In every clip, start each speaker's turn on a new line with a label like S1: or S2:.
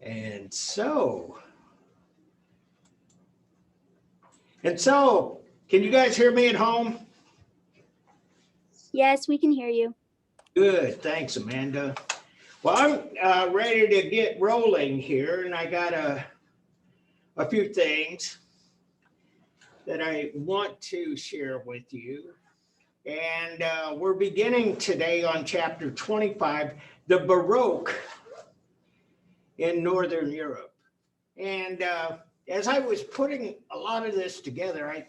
S1: And so, can you guys hear me at home?
S2: Yes, we can hear you.
S1: Good, thanks, Amanda. Well, I'm ready to get rolling here, and I got a few things that I want to share with you. And we're beginning today on chapter 25, the Baroque in Northern Europe. And as I was putting a lot of this together, I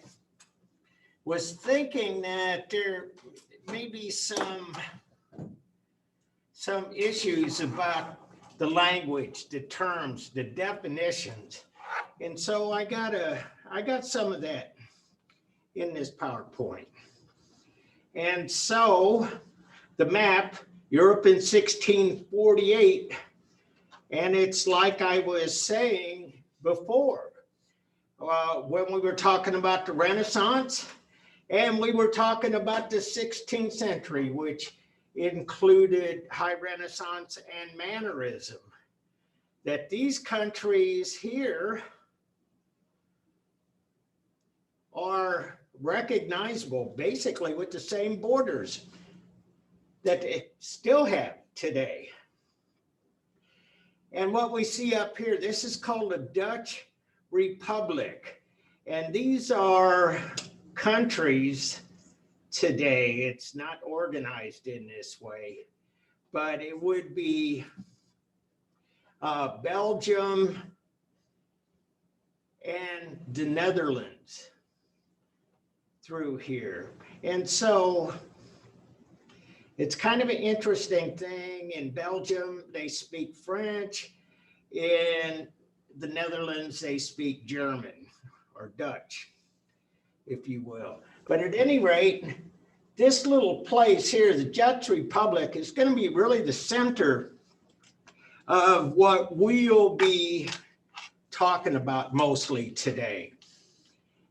S1: was thinking that there may be some issues about the language, the terms, the definitions. And so I got some of that in this PowerPoint. And so the map, Europe in 1648, and it's like I was saying before, when we were talking about the Renaissance, and we were talking about the 16th century, which included High Renaissance and Mannerism, that these countries here are recognizable basically with the same borders that they still have today. And what we see up here, this is called the Dutch Republic. And these are countries today. It's not organized in this way, but it would be Belgium and the Netherlands through here. And so it's kind of an interesting thing. In Belgium, they speak French. In the Netherlands, they speak German or Dutch, if you will. But at any rate, this little place here, the Dutch Republic, is going to be really the center of what we'll be talking about mostly today.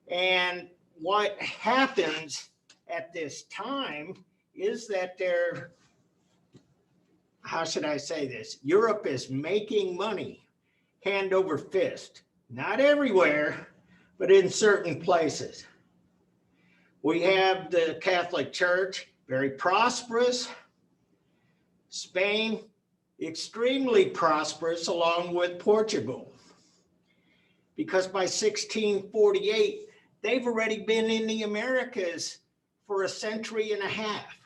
S1: And what happens at this time is that how should I say this? Europe is making money hand over fist. Not everywhere, but in certain places. We have the Catholic Church, very prosperous. Spain, extremely prosperous, along with Portugal. Because by 1648, they've already been in the Americas for a century and a half.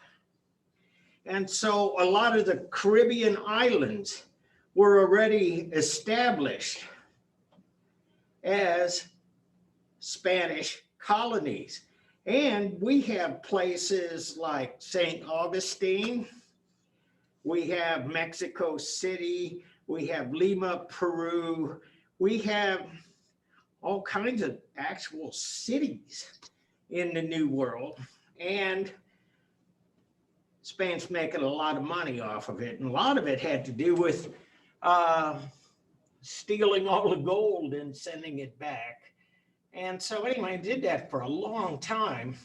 S1: And so a lot of the Caribbean islands were already established as Spanish colonies. And we have places like St. Augustine, we have Mexico City, we have Lima, Peru, we have all kinds of actual cities in the New World. And Spain's making a lot of money off of it. And a lot of it had to do with stealing all the gold and sending it back. And so anyway, I did that for a long time.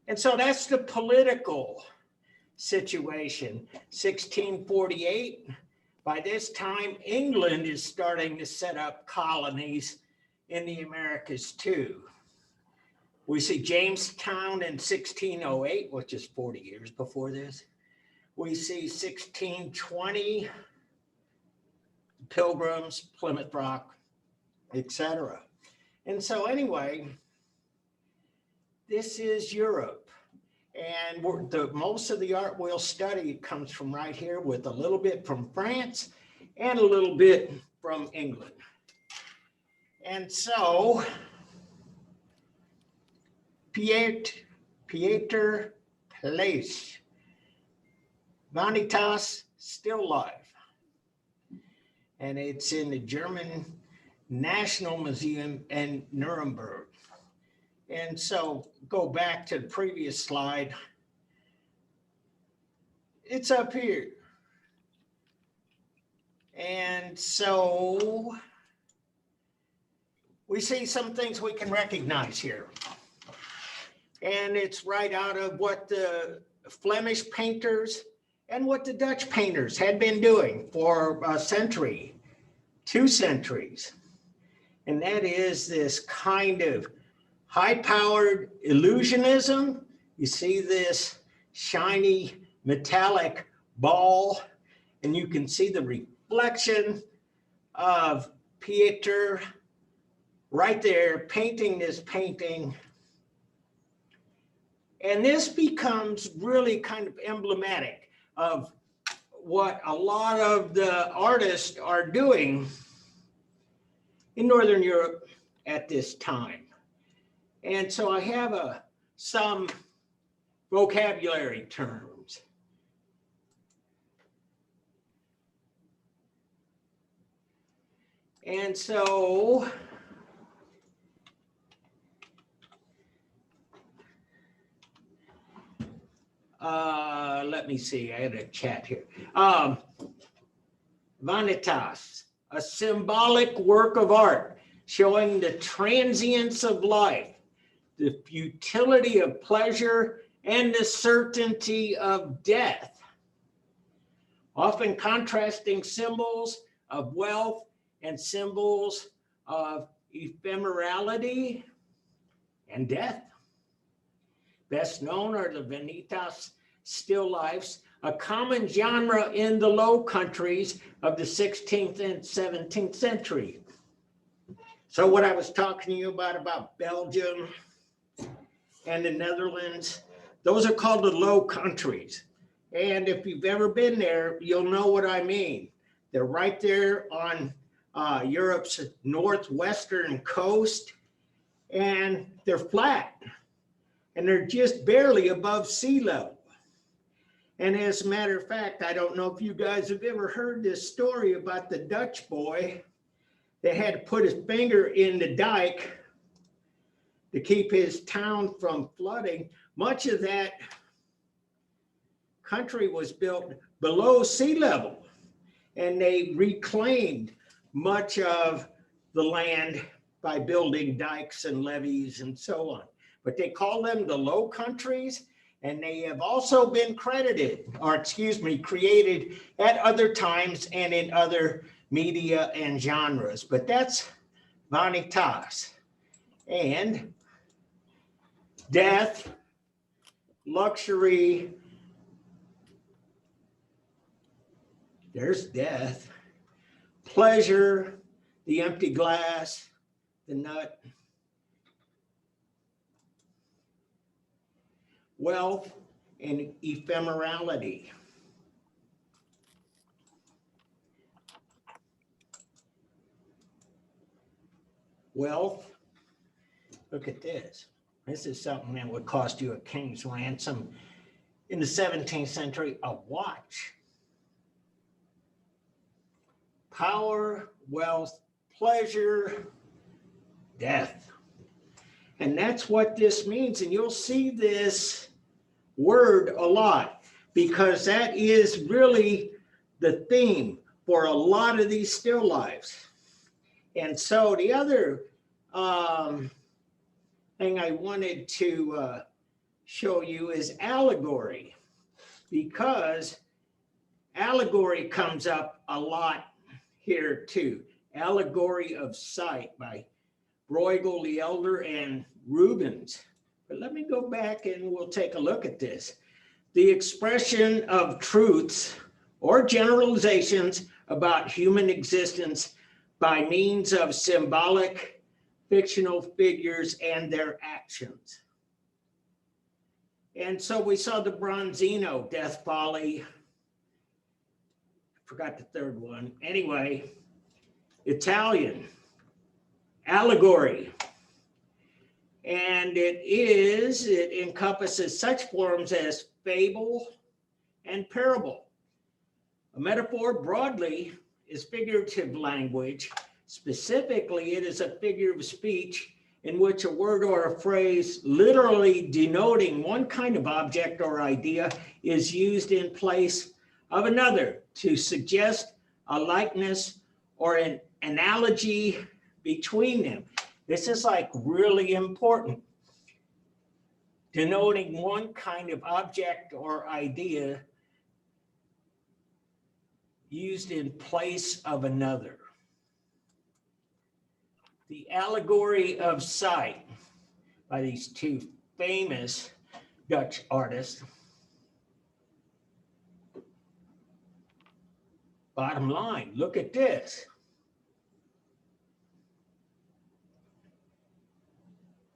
S1: And so that's the political situation. 1648, by this time, England is starting to set up colonies in the Americas too. We see Jamestown in 1608, which is 40 years before this. We see 1620, Pilgrims, Plymouth Rock, etc. And so anyway, this is Europe. And most of the art we'll study comes from right here, with a little bit from France and a little bit from England. And so Pieter Place, Vanitas, still live. And it's in the German National Museum in Nuremberg. And so go back to the previous slide. It's up here. And so we see some things we can recognize here. And it's right out of what the Flemish painters and what the Dutch painters had been doing for a century, 2 centuries. And that is this kind of high-powered illusionism. You see this shiny metallic ball, and you can see the reflection of Pieter right there painting this painting. And this becomes really kind of emblematic of what a lot of the artists are doing in Northern Europe at this time. And so I have some vocabulary terms. And so let me see, I had a chat here. Vanitas, a symbolic work of art showing the transience of life, the futility of pleasure, and the certainty of death, often contrasting symbols of wealth and symbols of ephemerality and death. Best known are the Vanitas still lifes, a common genre in the Low Countries of the 16th and 17th century. So what I was talking to you about Belgium and the Netherlands, those are called the Low Countries. And if you've ever been there, you'll know what I mean. They're right there on Europe's northwestern coast, and they're flat, and they're just barely above sea level. And as a matter of fact, I don't know if you guys have ever heard this story about the Dutch boy that had to put his finger in the dike to keep his town from flooding. Much of that country was built below sea level, and they reclaimed much of the land by building dikes and levees and so on. But they call them the Low Countries, and they have also been created at other times and in other media and genres. But that's Vanitas. And death, luxury, there's death, pleasure, the empty glass, the nut, wealth, and ephemerality. Wealth, look at this. This is something that would cost you a king's ransom in the 17th century, a watch. Power, wealth, pleasure, death. And that's what this means. And you'll see this word a lot, because that is really the theme for a lot of these still lifes. And so the other thing I wanted to show you is allegory, because allegory comes up a lot here too. Allegory of Sight by Bruegel the Elder and Rubens. But let me go back and we'll take a look at this. The expression of truths or generalizations about human existence by means of symbolic fictional figures and their actions. And so we saw the Bronzino, Death Folly. Forgot the third one. Anyway, Italian, allegory. And it encompasses such forms as fable and parable. A metaphor broadly is figurative language. Specifically, it is a figure of speech in which a word or a phrase literally denoting one kind of object or idea is used in place of another to suggest a likeness or an analogy between them. This is like really important. Denoting one kind of object or idea used in place of another. The Allegory of Sight by these two famous Dutch artists. Bottom line, look at this.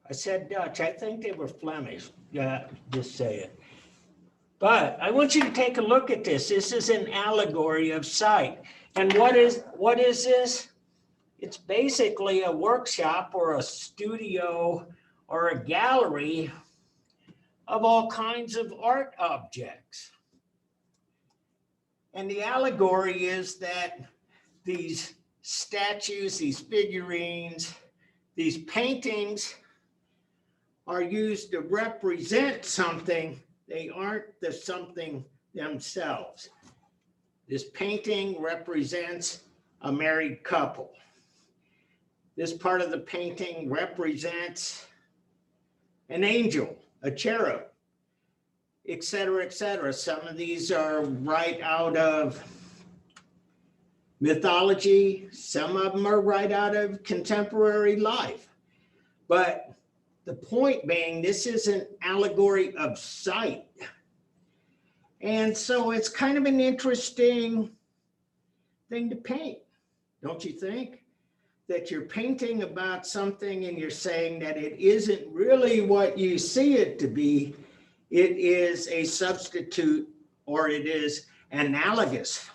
S1: I said Dutch, I think they were Flemish, just saying. But I want you to take a look at this. This is an allegory of sight. And what is this? It's basically a workshop or a studio or a gallery of all kinds of art objects. And the allegory is that these statues, these figurines, these paintings are used to represent something. They aren't the something themselves. This painting represents a married couple. This part of the painting represents an angel, a cherub, et cetera, et cetera. Some of these are right out of mythology. Some of them are right out of contemporary life. But the point being, this is an allegory of sight. And so it's kind of an interesting thing to paint, don't you think? That you're painting about something and you're saying that it isn't really what you see it to be. It is a substitute or it is analogous.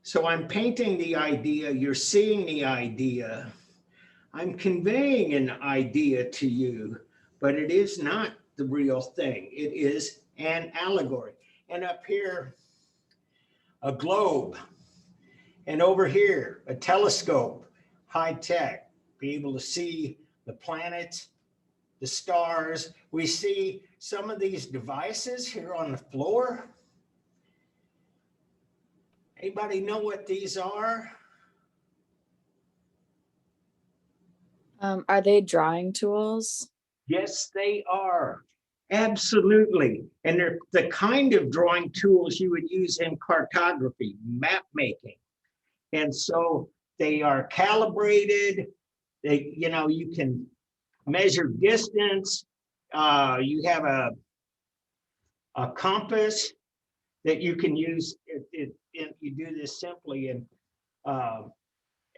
S1: So I'm painting the idea, you're seeing the idea. I'm conveying an idea to you, but it is not the real thing. It is an allegory. And up here, a globe. And over here, a telescope, high tech, be able to see the planets, the stars. We see some of these devices here on the floor. Anybody know what these are?
S2: Are they drawing tools?
S1: Yes, they are. Absolutely. And they're the kind of drawing tools you would use in cartography, map making. And so they are calibrated. They, you can measure distance. You have a compass that you can use. You do this simply in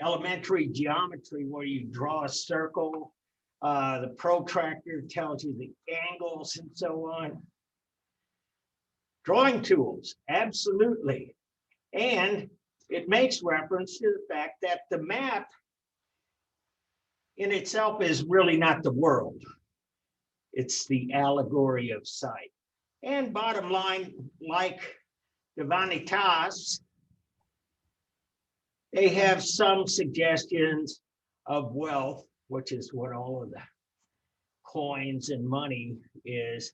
S1: elementary geometry where you draw a circle. The protractor tells you the angles and so on. Drawing tools, absolutely. And it makes reference to the fact that the map in itself is really not the world. It's the allegory of sight. And bottom line, like the Vanitas, they have some suggestions of wealth, which is what all of the coins and money is.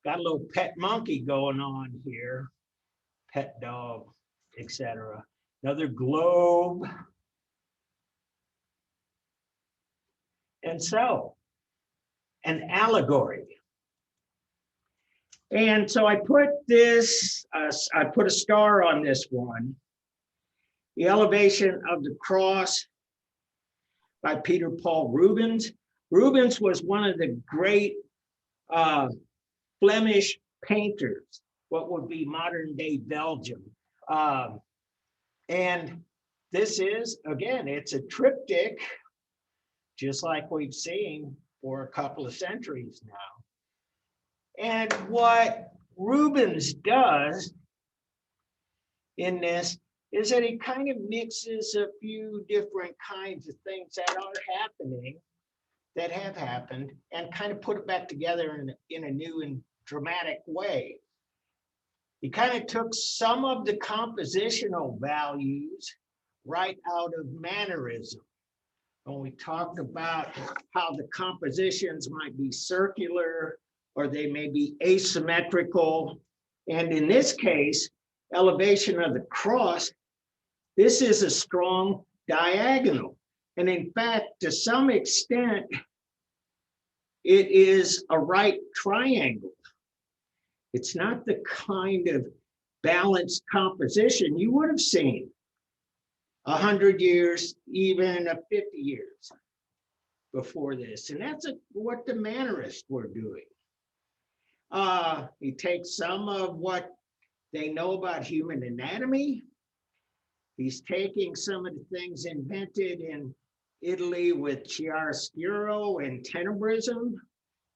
S1: Got a little pet monkey going on here, pet dog, etc. Another globe. And so, an allegory. And so I put this, I put a star on this one. The Elevation of the Cross by Peter Paul Rubens. Rubens was one of the great Flemish painters, what would be modern day Belgium. And this is, again, it's a triptych, just like we've seen for a couple of centuries now. And what Rubens does in this is that he kind of mixes a few different kinds of things that are happening, that have happened, and kind of put it back together in a new and dramatic way. He kind of took some of the compositional values right out of mannerism. When we talked about how the compositions might be circular or they may be asymmetrical. And in this case, Elevation of the Cross, this is a strong diagonal. And in fact, to some extent, it is a right triangle. It's not the kind of balanced composition, you would have seen 100 years, even 50 years before this. And that's what the Mannerists were doing. He takes some of what they know about human anatomy. He's taking some of the things invented in Italy with chiaroscuro and tenebrism,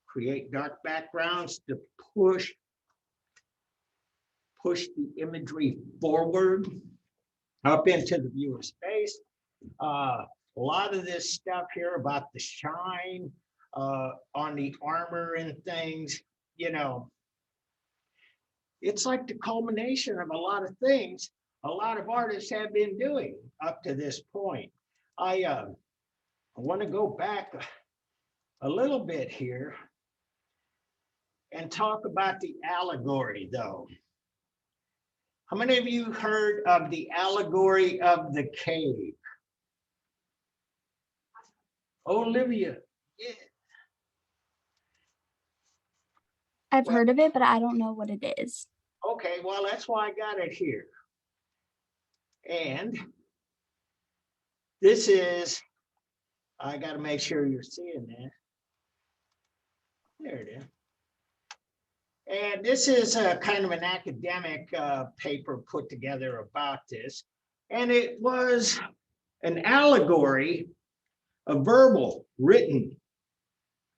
S1: create dark backgrounds to push the imagery forward up into the viewer's face. A lot of this stuff here about the shine on the armor and things, you know, it's like the culmination of a lot of things a lot of artists have been doing up to this point. I want to go back a little bit here and talk about the allegory, though. How many of you heard of the allegory of the cave? Olivia, yeah.
S3: I've heard of it, but I don't know what it is.
S1: Okay, well, that's why I got it here. And this is, I got to make sure you're seeing that. There it is. And this is a kind of an academic paper put together about this. And it was an allegory, a verbal, written,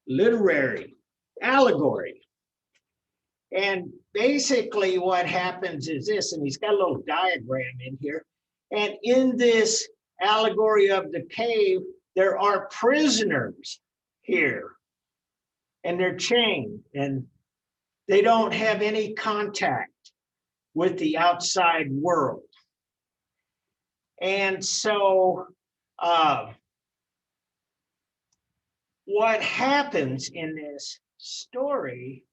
S1: literary allegory. And basically what happens is this, and he's got a little diagram in here. And in this allegory of the cave, there are prisoners here. And they're chained and they don't have any contact with the outside world. And so what happens in this story,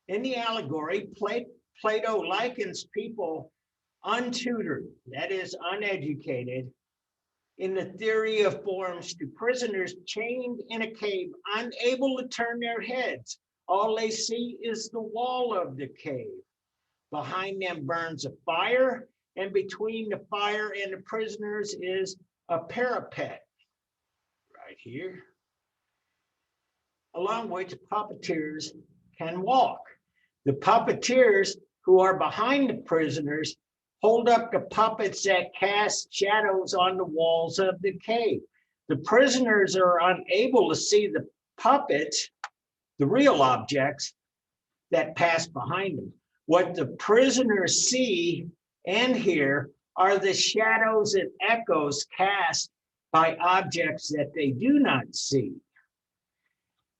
S1: in the allegory, Plato likens people untutored, that is uneducated, in the theory of forms to prisoners chained in a cave, unable to turn their heads. All they see is the wall of the cave. Behind them burns a fire, and between the fire and the prisoners is a parapet right here, along which puppeteers can walk. The puppeteers who are behind the prisoners hold up the puppets that cast shadows on the walls of the cave. The prisoners are unable to see the puppets, the real objects that pass behind them. What the prisoners see and hear are the shadows and echoes cast by objects that they do not see.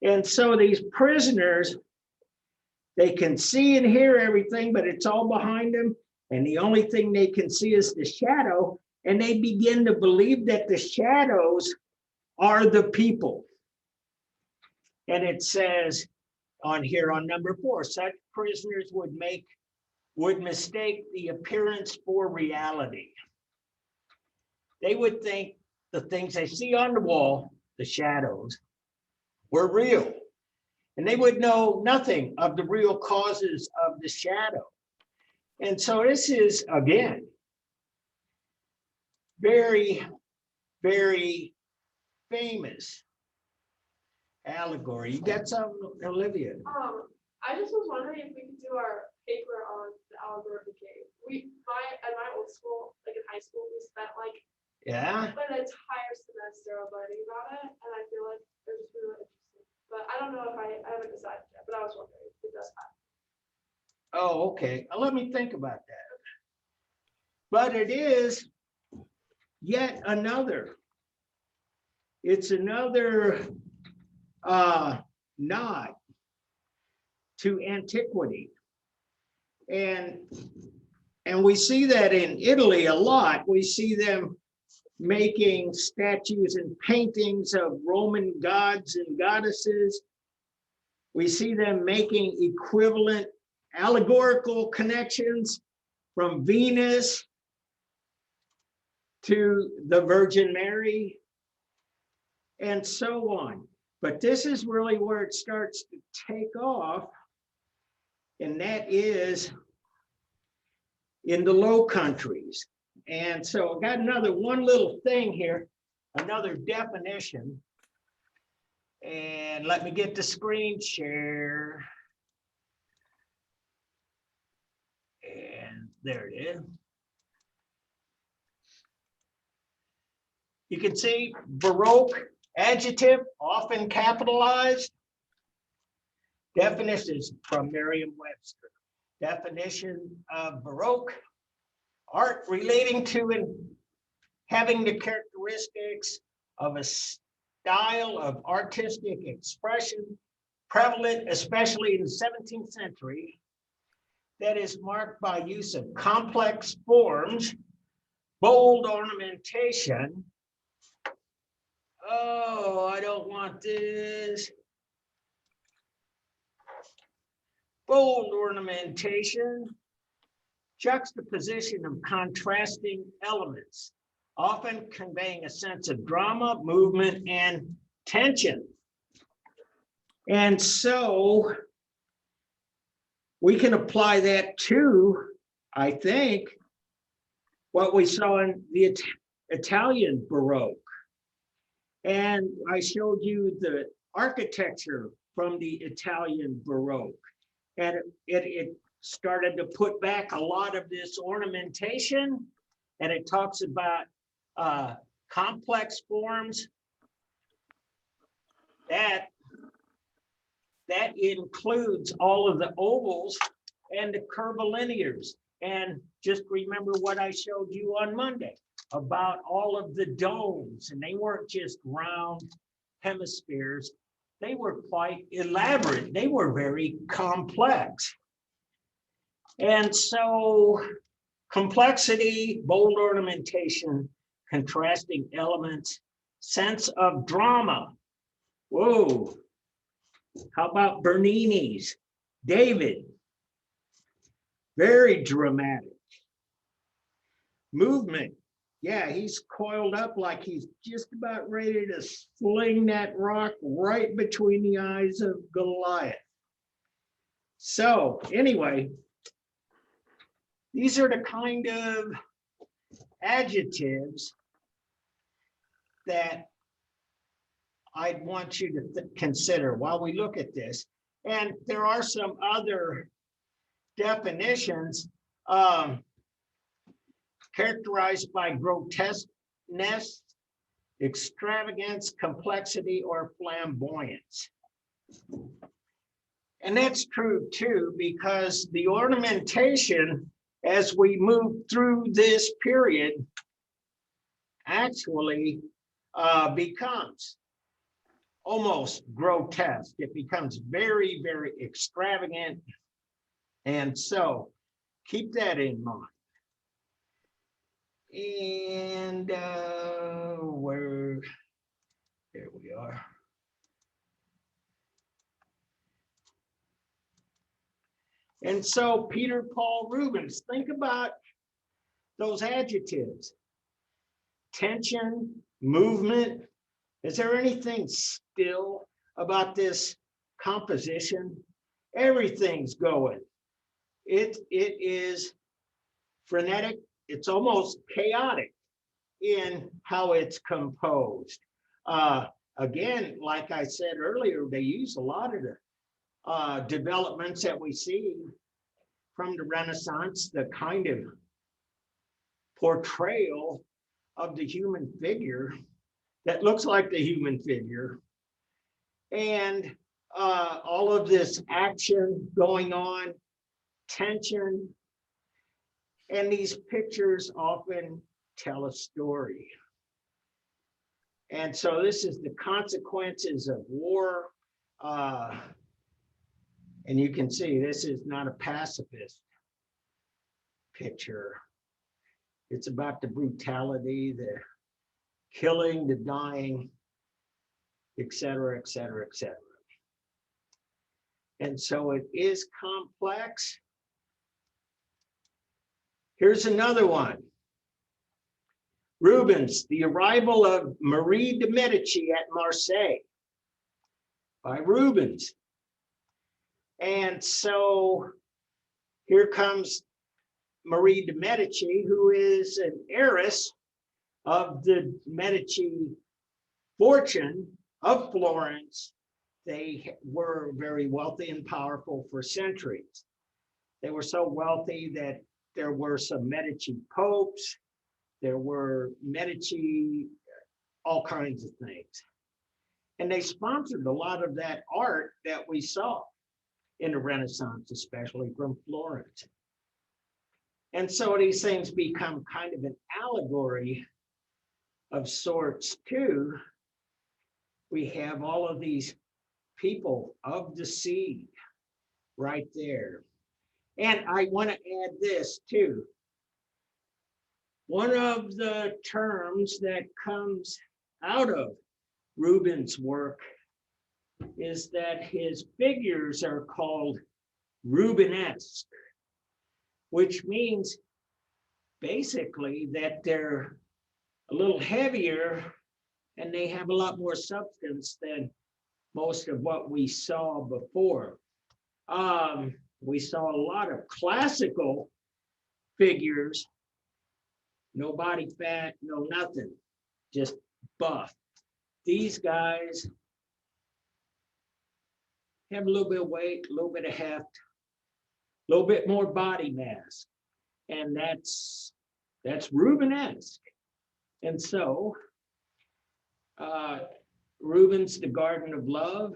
S1: And so these prisoners, they can see and hear everything, but it's all behind them. And the only thing they can see is the shadow. And they begin to believe that the shadows are the people. And it says on here on number 4, such prisoners would mistake the appearance for reality. They would think the things they see on the wall, the shadows, were real. And they would know nothing of the real causes of the shadow. And so this is, again, very, very famous allegory. You got something, Olivia?
S4: I just was wondering if we could do our paper on the allegory of the cave. At my old school, like in high school, we spent like
S1: Yeah.
S4: an entire semester of learning about it, and I feel like it was really interesting. But I don't know if I haven't decided yet, but I was wondering if it does happen.
S1: Oh, okay. Let me think about that. But it is yet another. It's another nod to antiquity. And we see that in Italy a lot. We see them making statues and paintings of Roman gods and goddesses. We see them making equivalent allegorical connections from Venus to the Virgin Mary and so on. But this is really where it starts to take off, and that is in the Low Countries. And so I got another one little thing here, another definition. And let me get the screen share. And there it is. You can see Baroque adjective, often capitalized. Definitions from Merriam-Webster. Definition of Baroque, art relating to and having the characteristics of a style of artistic expression prevalent, especially in the 17th century, that is marked by use of complex forms, bold ornamentation. Oh, I don't want this. Bold ornamentation, juxtaposition of contrasting elements, often conveying a sense of drama, movement, and tension. And so we can apply that to, I think, what we saw in the Italian Baroque. And I showed you the architecture from the Italian Baroque. And it started to put back a lot of this ornamentation. And it talks about complex forms. That includes all of the ovals and the curvilinears. And just remember what I showed you on Monday about all of the domes, and they weren't just round hemispheres. They were quite elaborate. They were very complex. And so complexity, bold ornamentation, contrasting elements, sense of drama. Whoa. How about Bernini's David? Very dramatic. Movement. Yeah, he's coiled up like he's just about ready to sling that rock right between the eyes of Goliath. So anyway, these are the kind of adjectives that I'd want you to consider while we look at this. And there are some other definitions characterized by grotesqueness, extravagance, complexity, or flamboyance. And that's true too, because the ornamentation, as we move through this period, actually becomes almost grotesque. It becomes very, very extravagant. And so keep that in mind. And there we are. And so Peter Paul Rubens, think about those adjectives. Tension, movement. Is there anything still about this composition? Everything's going. It is frenetic. It's almost chaotic in how it's composed. Again, like I said earlier, they use a lot of the developments that we see from the Renaissance, the kind of portrayal of the human figure that looks like the human figure, and all of this action going on, tension, and these pictures often tell a story. And so this is the consequences of war. And you can see this is not a pacifist picture. It's about the brutality, the killing, the dying, et cetera, et cetera, et cetera. And so it is complex. Here's another one. Rubens, The Arrival of Marie de Medici at Marseille by Rubens. And so here comes Marie de Medici, who is an heiress of the Medici fortune of Florence. They were very wealthy and powerful for centuries. They were so wealthy that there were some Medici popes, there were Medici, all kinds of things. And they sponsored a lot of that art that we saw in the Renaissance, especially from Florence. And so these things become kind of an allegory of sorts too. We have all of these people of the sea right there. And I want to add this too. One of the terms that comes out of Rubens' work is that his figures are called Rubenesque, which means basically that they're a little heavier and they have a lot more substance than most of what we saw before. We saw a lot of classical figures, no body fat, no nothing, just buff. These guys have a little bit of weight, a little bit of heft, a little bit more body mass, and that's Rubenesque. And so, Rubens, the Garden of Love,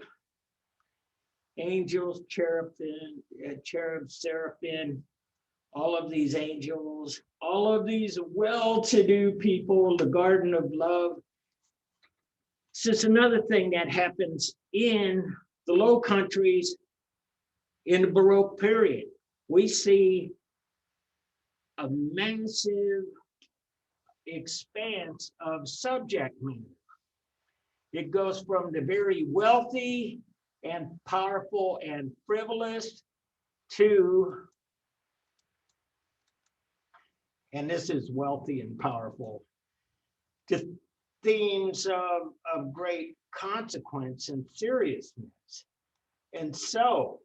S1: angels, cherubim, seraphim, all of these angels, all of these well-to-do people, the Garden of Love. It's just another thing that happens in the Low Countries in the Baroque period. We see a massive expanse of subject matter. It goes from the very wealthy and powerful and frivolous to, and this is wealthy and powerful, to themes of great consequence and seriousness. And so,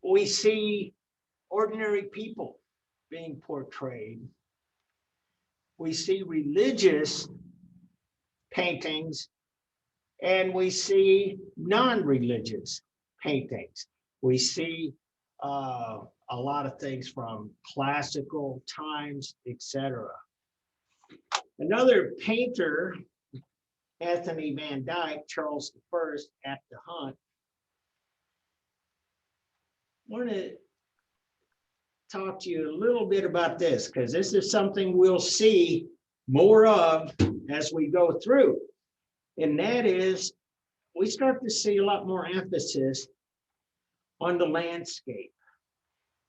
S1: we see ordinary people being portrayed. We see religious paintings and we see non-religious paintings. We see a lot of things from classical times, etc. Another painter, Anthony Van Dyck, Charles I at the Hunt. I want to talk to you a little bit about this because this is something we'll see more of as we go through. And that is, we start to see a lot more emphasis on the landscape.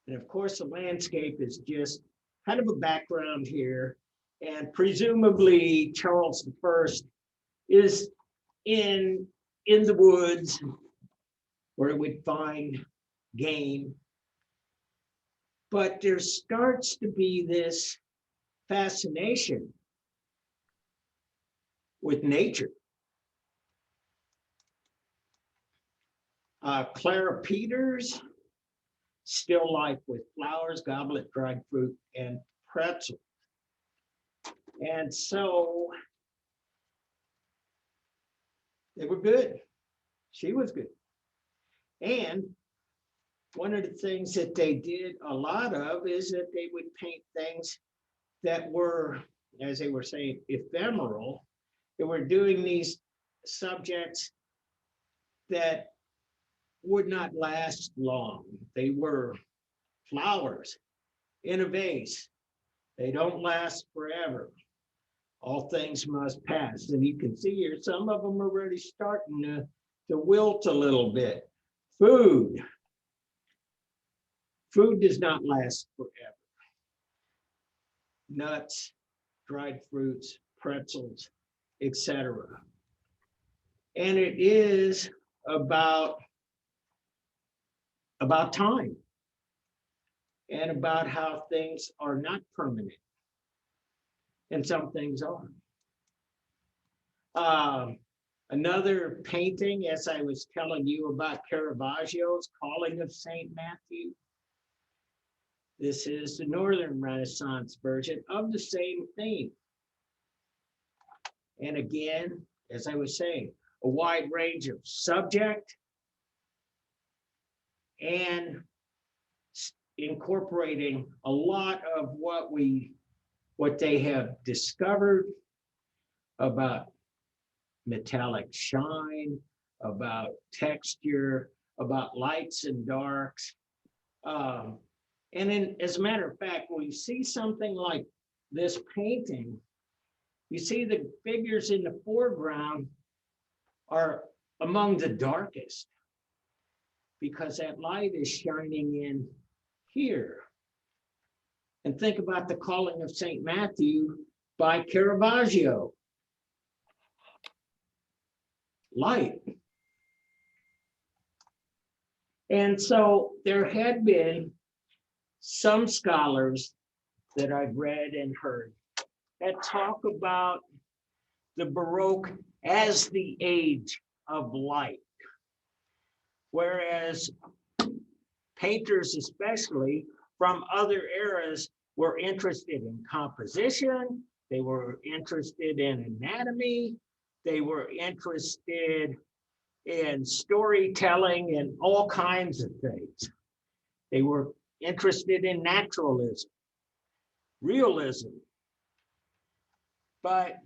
S1: And of course, the landscape is just kind of a background here. And presumably Charles I is in the woods where it would find game. But there starts to be this fascination with nature. Clara Peters, still life with flowers, goblet, dried fruit, and pretzel. And so they were good. She was good. And one of the things that they did a lot of is that they would paint things that were, as they were saying, ephemeral. They were doing these subjects that would not last long. They were flowers in a vase. They don't last forever. All things must pass. And you can see here, some of them are already starting to wilt a little bit. Food. Food does not last forever. Nuts, dried fruits, pretzels, etc. And it is about time and about how things are not permanent. And some things are. Another painting, as I was telling you about Caravaggio's Calling of St. Matthew. This is the Northern Renaissance version of the same theme. And again, as I was saying, a wide range of subject and incorporating a lot of what they have discovered about metallic shine, about texture, about lights and darks. As a matter of fact, when you see something like this painting, you see the figures in the foreground are among the darkest because that light is shining in here. And think about the Calling of St. Matthew by Caravaggio. Light. And so there had been some scholars that I've read and heard that talk about the Baroque as the age of light. Whereas painters, especially from other eras, were interested in composition, they were interested in anatomy, they were interested in storytelling and all kinds of things. They were interested in naturalism, realism. But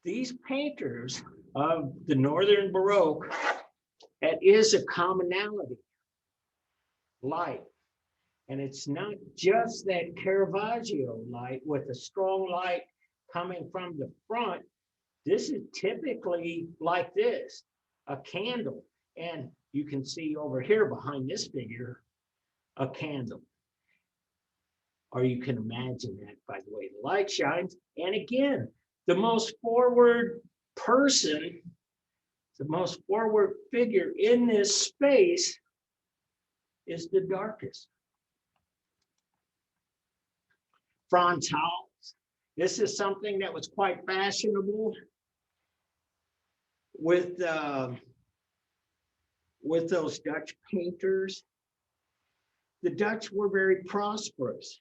S1: these painters of the Northern Baroque, that is a commonality, light. And it's not just that Caravaggio light with a strong light coming from the front. This is typically like this, a candle. And you can see over here behind this figure, a candle. Or you can imagine that by the way the light shines. And again, the most forward person, the most forward figure in this space is the darkest. Frans Hals. This is something that was quite fashionable with those Dutch painters. The Dutch were very prosperous.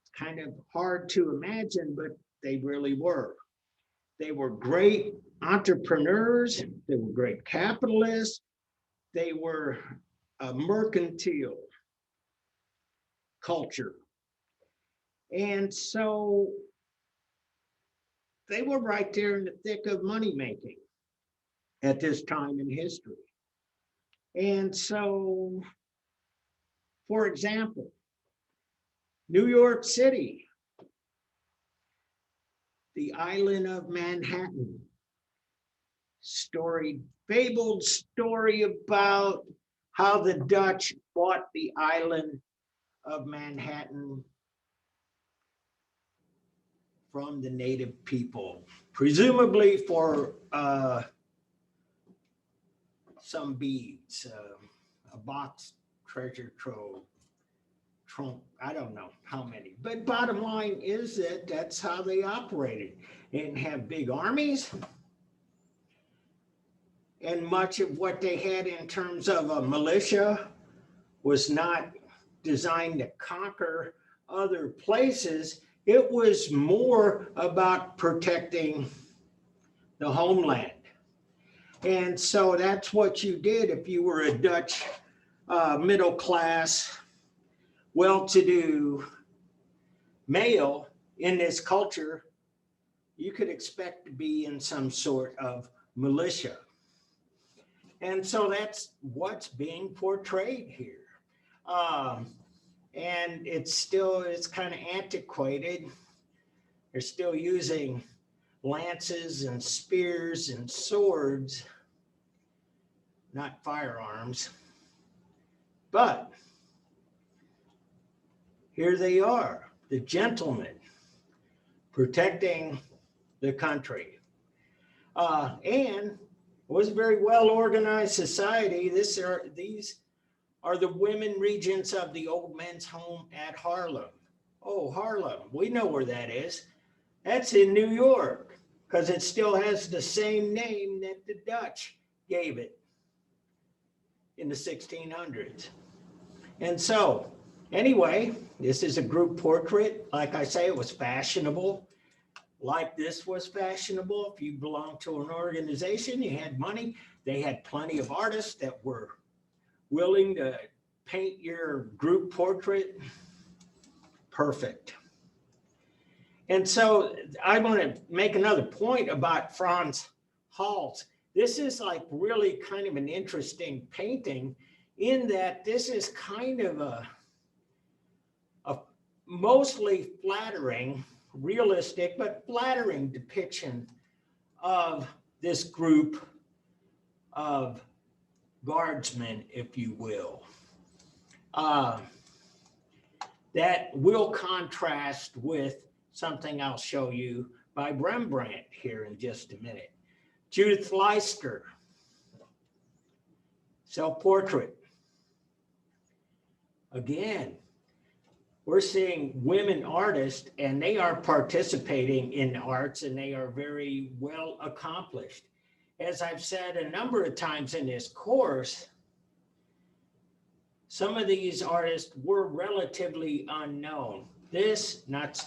S1: It's kind of hard to imagine, but they really were. They were great entrepreneurs. They were great capitalists. They were a mercantile culture. And so they were right there in the thick of money making at this time in history. And so, for example, New York City, the island of Manhattan, fabled story about how the Dutch bought the island of Manhattan from the native people, presumably for some beads, a box treasure trove, I don't know how many. But bottom line is that that's how they operated. They didn't have big armies. And much of what they had in terms of a militia was not designed to conquer other places. It was more about protecting the homeland. And so that's what you did if you were a Dutch middle class, well-to-do male in this culture. You could expect to be in some sort of militia. And so that's what's being portrayed here. And it's kind of antiquated. They're still using lances and spears and swords, not firearms. But here they are, the gentlemen protecting the country. And it was a very well-organized society. These are the women regents of the old men's home at Harlem. Oh, Harlem, we know where that is. That's in New York. because it still has the same name that the Dutch gave it in the 1600s. And so, anyway, this is a group portrait. Like I say, it was fashionable. Like this was fashionable. If you belonged to an organization, you had money. They had plenty of artists that were willing to paint your group portrait. Perfect. And so I want to make another point about Franz Hals. This is like really kind of an interesting painting in that this is kind of a mostly flattering, realistic, but flattering depiction of this group of guardsmen, if you will. That will contrast with something I'll show you by Rembrandt here in just a minute. Judith Leister, self-portrait. Again, we're seeing women artists and they are participating in arts and they are very well accomplished. As I've said a number of times in this course, some of these artists were relatively unknown. This, not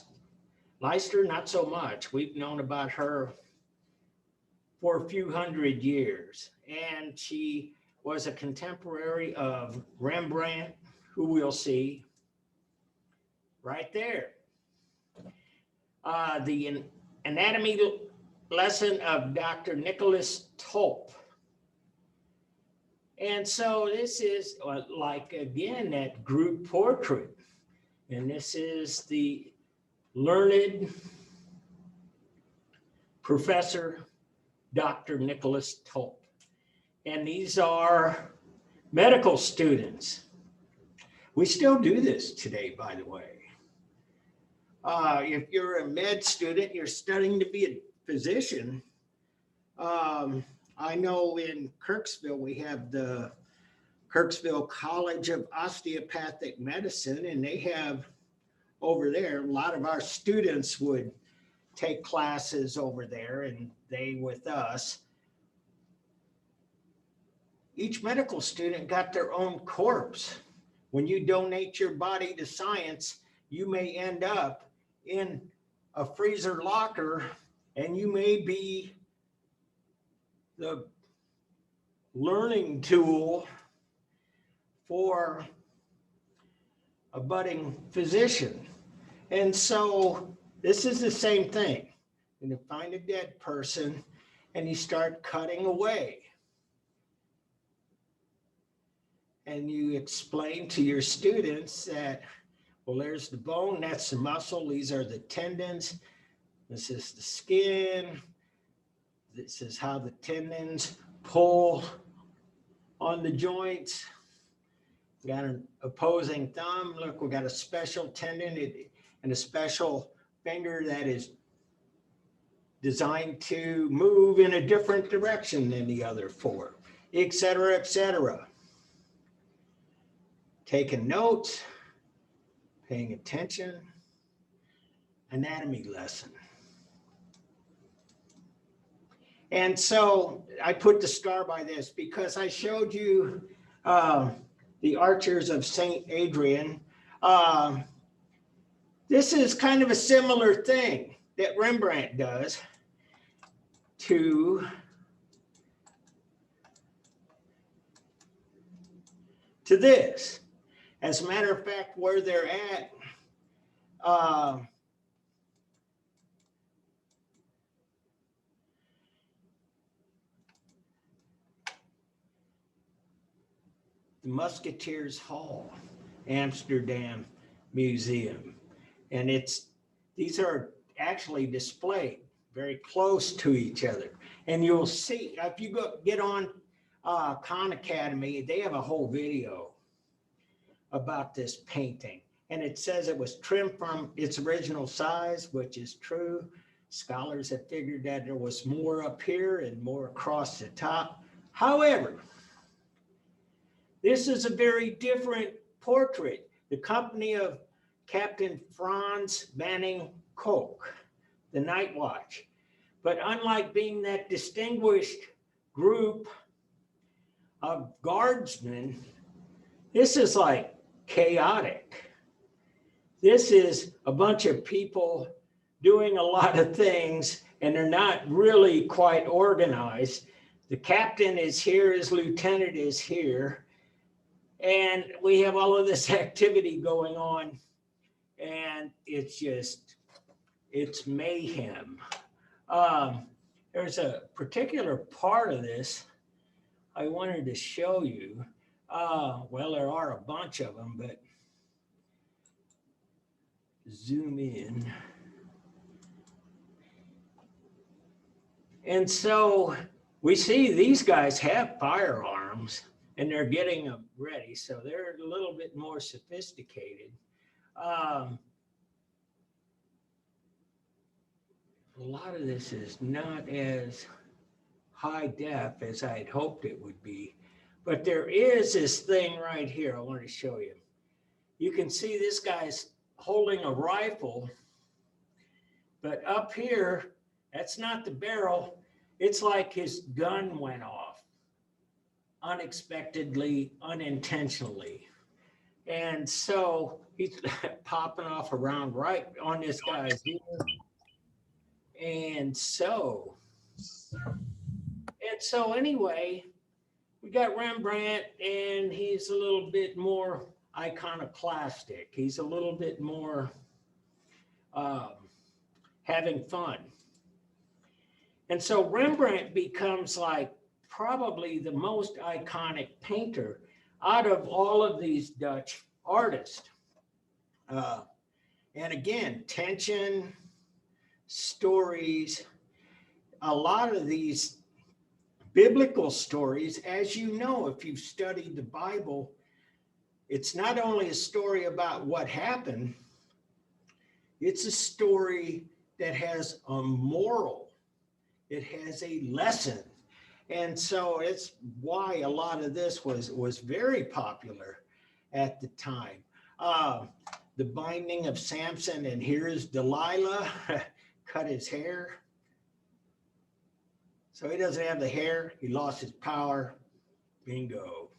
S1: Leister, not so much. We've known about her for a few hundred years. And she was a contemporary of Rembrandt, who we'll see right there. The anatomy lesson of Dr. Nicholas Tulp. And so this is like, again, that group portrait. And this is the learned professor, Dr. Nicholas Tulp. And these are medical students. We still do this today, by the way. If you're a med student, you're studying to be a physician. I know in Kirksville, we have the Kirksville College of Osteopathic Medicine, and they have over there, a lot of our students would take classes over there and they with us. Each medical student got their own corpse. When you donate your body to science, you may end up in a freezer locker and you may be the learning tool for a budding physician. And so this is the same thing. You find a dead person and you start cutting away. And you explain to your students that, well, there's the bone, that's the muscle, these are the tendons, this is the skin, this is how the tendons pull on the joints. We got an opposing thumb. Look, we got a special tendon and a special finger that is designed to move in a different direction than the other four, et cetera, et cetera. Taking notes, paying attention, anatomy lesson. And so I put the star by this because I showed you the Archers of St. Adrian. This is kind of a similar thing that Rembrandt does to this. As a matter of fact, where they're at, the Musketeers Hall, Amsterdam Museum. And these are actually displayed very close to each other. And you'll see, if you get on Khan Academy, they have a whole video about this painting. And it says it was trimmed from its original size, which is true. Scholars have figured that there was more up here and more across the top. However, this is a very different portrait. The company of Captain Franz Banning Koch, the Night Watch. But unlike being that distinguished group of guardsmen, this is like chaotic. This is a bunch of people doing a lot of things, and they're not really quite organized. The captain is here, his lieutenant is here, and we have all of this activity going on, and it's mayhem. There's a particular part of this I wanted to show you. Well, there are a bunch of them, but zoom in. And so we see these guys have firearms and they're getting them ready. So they're a little bit more sophisticated. A lot of this is not as high def as I'd hoped it would be, but there is this thing right here I want to show you. You can see this guy's holding a rifle, but up here, that's not the barrel. It's like his gun went off unexpectedly, unintentionally. And so he's popping off around right on this guy's ear. And so anyway, we got Rembrandt, and he's a little bit more iconoclastic. He's a little bit more having fun. And so Rembrandt becomes like probably the most iconic painter out of all of these Dutch artists. And again, tension, stories, a lot of these biblical stories, as you know, if you've studied the Bible, it's not only a story about what happened, it's a story that has a moral. It has a lesson. And so it's why a lot of this was very popular at the time. The binding of Samson, and here's Delilah, cut his hair. So he doesn't have the hair, he lost his power, bingo.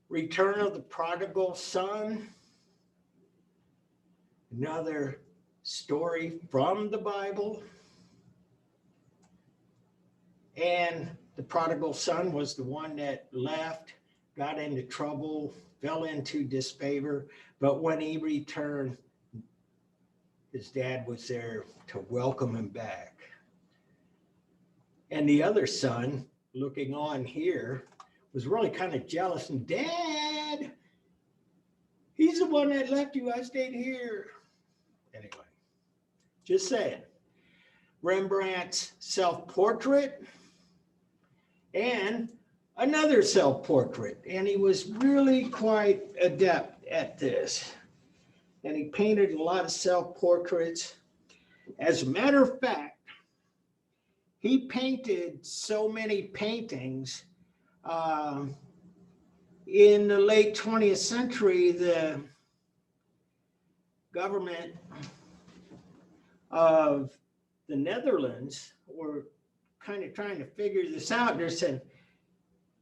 S1: Return of the Prodigal Son, another story from the Bible. And the prodigal son was the one that left, got into trouble, fell into disfavor. But when he returned, his dad was there to welcome him back. And the other son, looking on here, was really kind of jealous. And Dad, he's the one that left you. I stayed here. Anyway, just saying. Rembrandt's self-portrait and another self-portrait. And he was really quite adept at this. And he painted a lot of self-portraits. As a matter of fact, he painted so many paintings. In the late 20th century, the government of the Netherlands were kind of trying to figure this out. They're saying,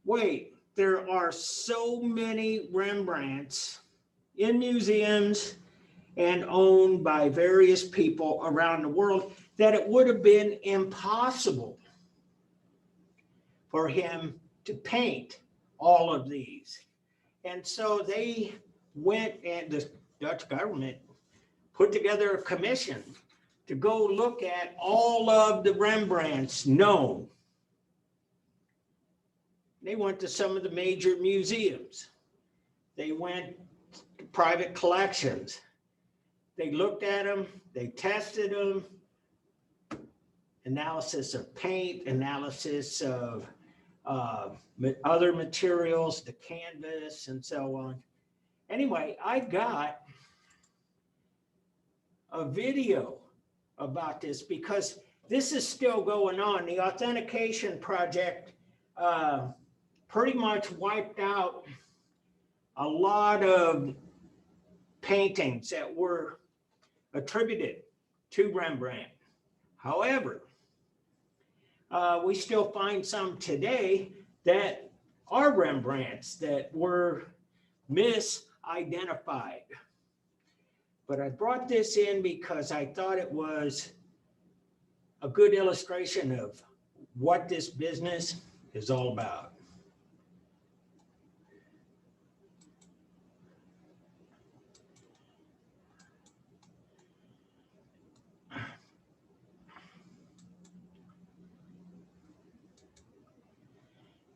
S1: wait, there are so many Rembrandts in museums and owned by various people around the world that it would have been impossible for him to paint all of these. And so they went, and the Dutch government put together a commission to go look at all of the Rembrandts known. They went to some of the major museums. They went to private collections. They looked at them, they tested them, analysis of paint, analysis of other materials, the canvas, and so on. Anyway, I got a video about this because this is still going on. The authentication project pretty much wiped out a lot of paintings that were attributed to Rembrandt. However, we still find some today that are Rembrandts that were misidentified. But I brought this in because I thought it was a good illustration of what this business is all about.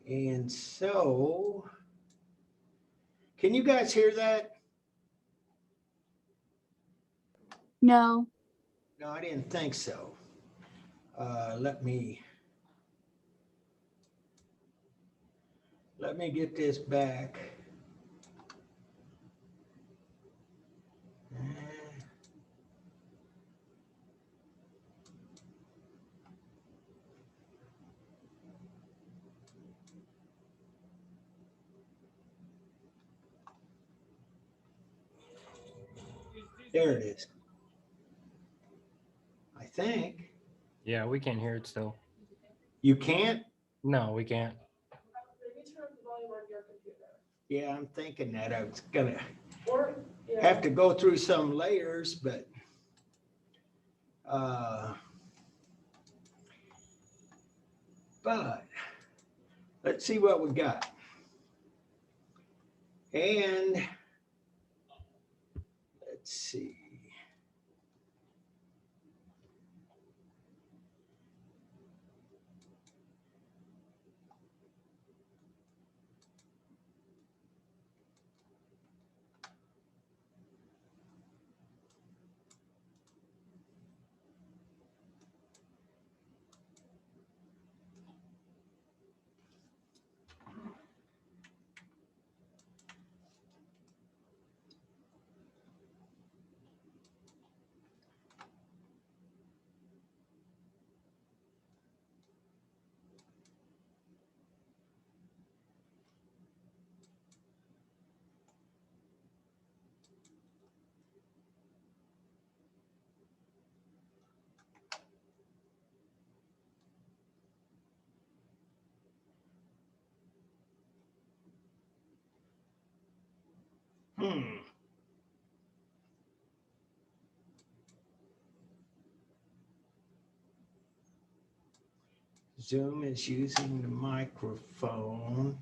S1: And so, can you guys hear that?
S3: No.
S1: No, I didn't think so. Let me get this back. There it is. I think.
S5: Yeah, we can't hear it still.
S1: You can't?
S5: No, we can't.
S4: Maybe turn up the volume on your computer.
S1: Yeah, I'm thinking that I was gonna
S4: Or, yeah.
S1: have to go through some layers, but let's see what we got. And let's see. Zoom is using the microphone.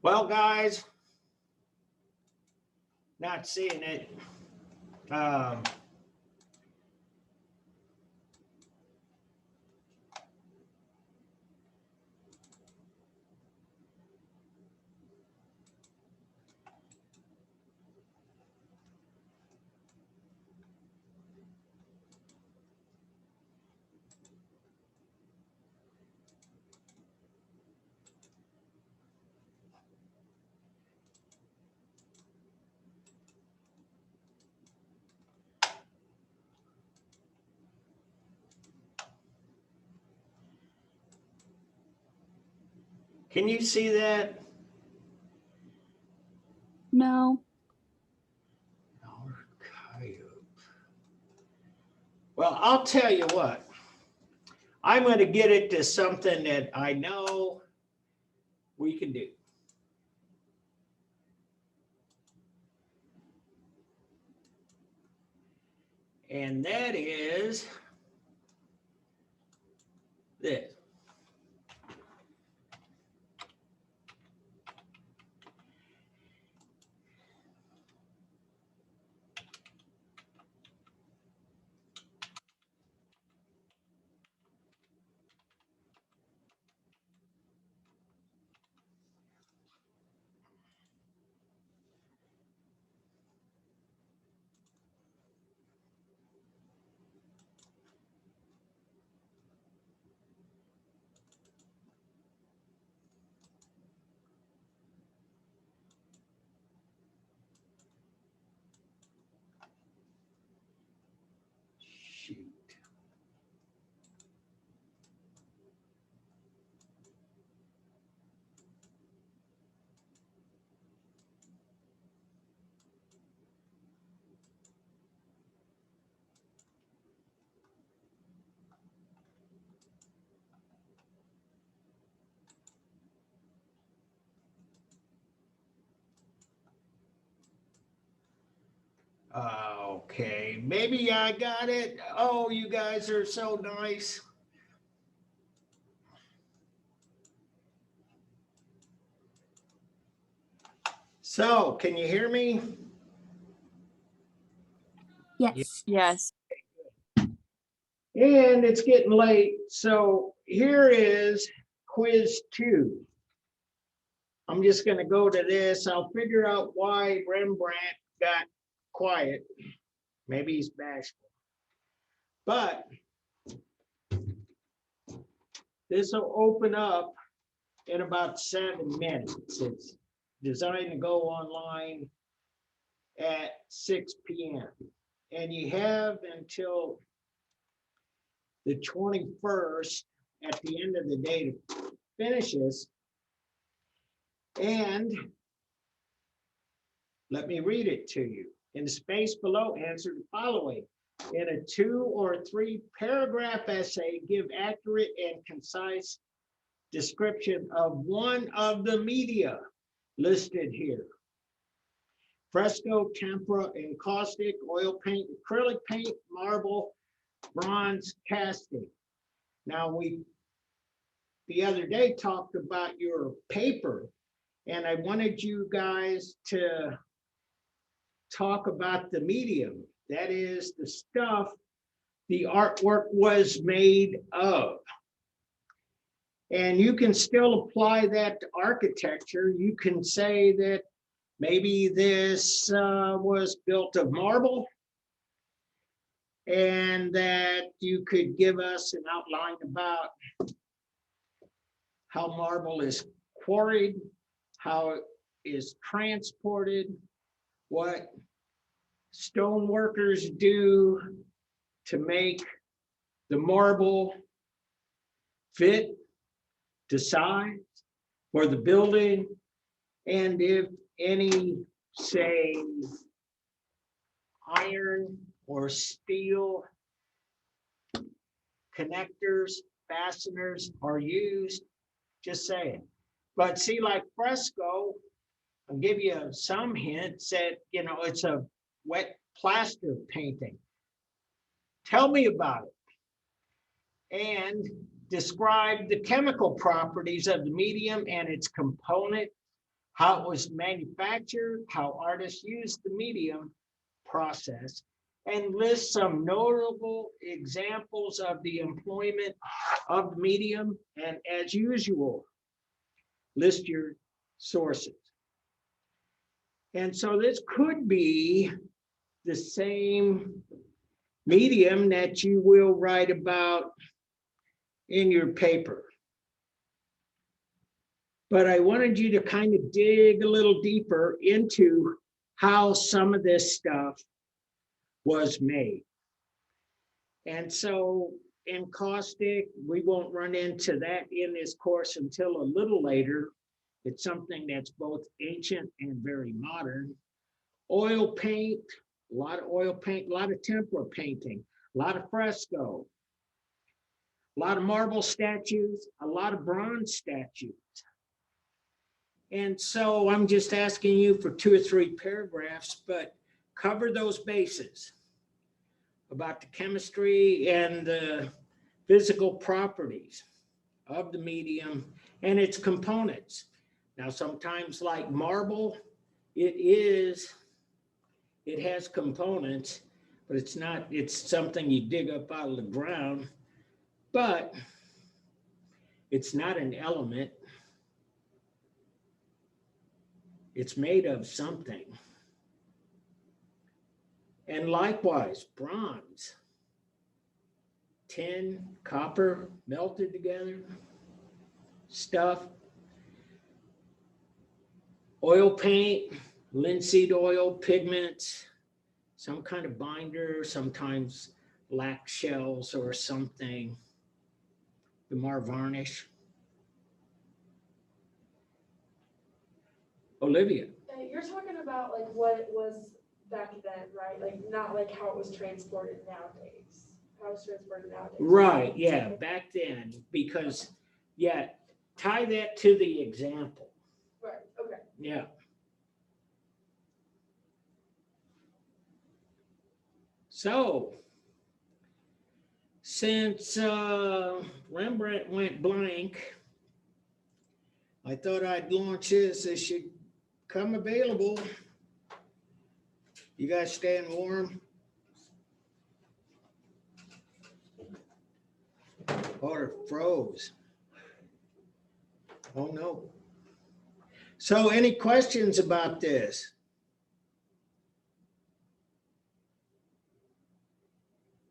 S1: Well, guys, not seeing it. Can you see that?
S3: No.
S1: Well, I'll tell you what. I'm going to get it to something that I know we can do. And that is this. Okay, maybe I got it. Oh, you guys are so nice. So, can you hear me?
S3: Yes.
S2: Yes.
S1: And it's getting late, so here is quiz 2. I'm just going to go to this. I'll figure out why Rembrandt got quiet. Maybe he's bashful. But this will open up in about 7 minutes. It's designed to go online at 6 p.m. And you have until the 21st at the end of the day to finish this. And let me read it to you. In the space below, answer the following. In a 2 or 3 paragraph essay, give accurate and concise description of one of the media listed here. Fresco, tempera, encaustic, oil paint, acrylic paint, marble, bronze, casting. Now, the other day talked about your paper, and I wanted you guys to talk about the medium. That is the stuff the artwork was made of. And you can still apply that to architecture. You can say that maybe this was built of marble, and that you could give us an outline about how marble is quarried, how it is transported, what stone workers do to make the marble fit to size for the building, and if any, say, iron or steel connectors, fasteners are used, just saying. But see, like fresco, I'll give you some hints that, it's a wet plaster painting. Tell me about it. And describe the chemical properties of the medium and its component, how it was manufactured, how artists used the medium process, and list some notable examples of the employment of the medium. And as usual, list your sources. And so this could be the same medium that you will write about in your paper. But I wanted you to kind of dig a little deeper into how some of this stuff was made. And so encaustic, we won't run into that in this course until a little later. It's something that's both ancient and very modern. Oil paint, a lot of oil paint, a lot of tempera painting, a lot of fresco, a lot of marble statues, a lot of bronze statues. And so I'm just asking you for 2 or 3 paragraphs, but cover those bases about the chemistry and the physical properties of the medium and its components. Now, sometimes like marble, it has components, but it's something you dig up out of the ground, but it's not an element. It's made of something. And likewise, bronze, tin, copper melted together, stuff, oil paint, linseed oil, pigments, some kind of binder, sometimes black shells or something, the Mar varnish. Olivia.
S4: You're talking about like what it was back then, right? Like not like how it was transported nowadays. How it's transported nowadays.
S1: Right, yeah, back then, because, yeah, tie that to the example.
S4: Right, okay.
S1: Yeah. So, since Rembrandt went blank, I thought I'd launch this. This should come available. You guys staying warm? Or it froze. Oh no. So any questions about this?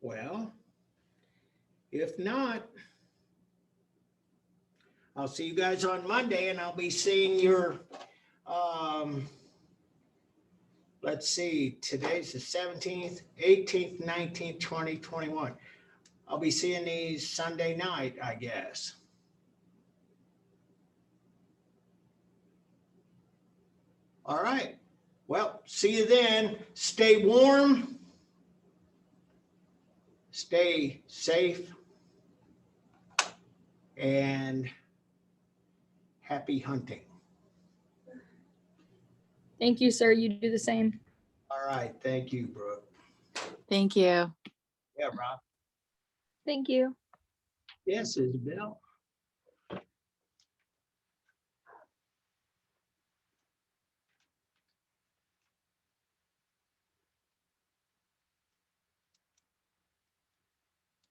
S1: Well, if not, I'll see you guys on Monday and I'll be seeing your, let's see, today's the 17th, 18th, 19th, 20, 21. I'll be seeing these Sunday night, I guess. All right. Well, see you then. Stay warm. Stay safe. And happy hunting.
S6: Thank you, sir. You do the same.
S1: All right. Thank you, Brooke.
S2: Thank you.
S1: Yeah, Rob.
S6: Thank you.
S1: Yes, Isabel.